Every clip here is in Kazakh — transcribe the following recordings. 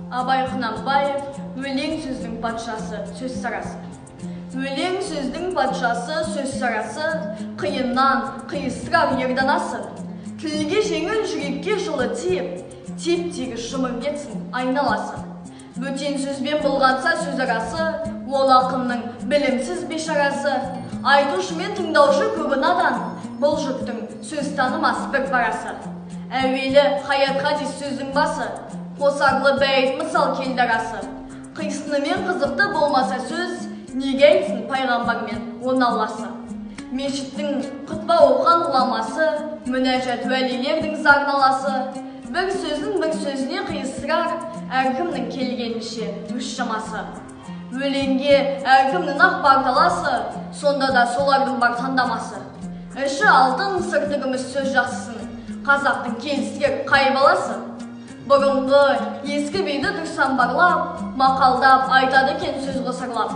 Абай Құнанбаев, өлең сөздің патшасы, сөз сарасы. Өлең сөздің патшасы, сөз сарасы, қиыннан, қиыстырар ерданасы. Тілге жеңіл, жүрекке жылы тиіп, теп-тегіс жұмыр кетсін айналасы. Бөтен сөзбен болғанса сөз арасы, ол ақынның білімсіз бешарасы. Айтушы мен тыңдаушы көбі надан, бұл жұрттың сөз танымас бір парасы. Әуелі хаятқа дес сөздің басы, қосарлы бәйт мысал келді арасы. Қисыны мен қызықты болмаса сөз, неге айтсын пайғамбармен он алласы. Мешіттің құтпа оқыған ғұламасы, мүнәжат уәлилердің зарналасы. Бір сөздің бір сөзіне қиыстырар, әркімнің келгенінше үш шамасы. Өлеңге әркімнің ақ бар таласы, сонда да солардың бар таңдамасы. Іші алтын, сырты күміс сөз жақсысын, қазақтың келістер қай баласы. Бұрынғы ескі бейді тұрсан барлап, мақалдап айтады кен сөз қосарлап.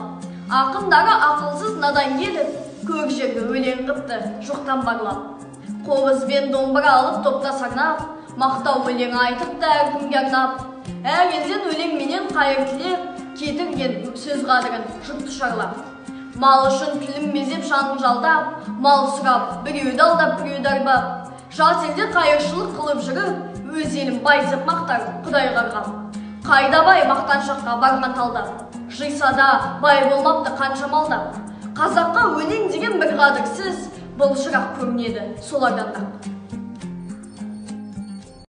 Ақындары ақылсыз надан келіп, көк жерді өлең қыпты жоқтан барлап. Қобызбен домбыра алып топта сарнап, мақтау өлең айтып та әркімге арнап. Әр елден өлеңменен қайыр тілеп, кетірген сөз қадірін жұрт шарлап. Мал үшін тілін мезеп жанын жалдап, мал сұрап, біреуді алдап, біреуді арбап. Жат елде қайыршылық қылып жүріп, өз елін бай деп мақтар Құдай қарғап. Қайда бай мақтаншаққа барған талдап, жиса да бай болмапты қанша малдап. Қазаққа өлең деген бір қадірсіз, бұл жырақ көрінеді солардан да.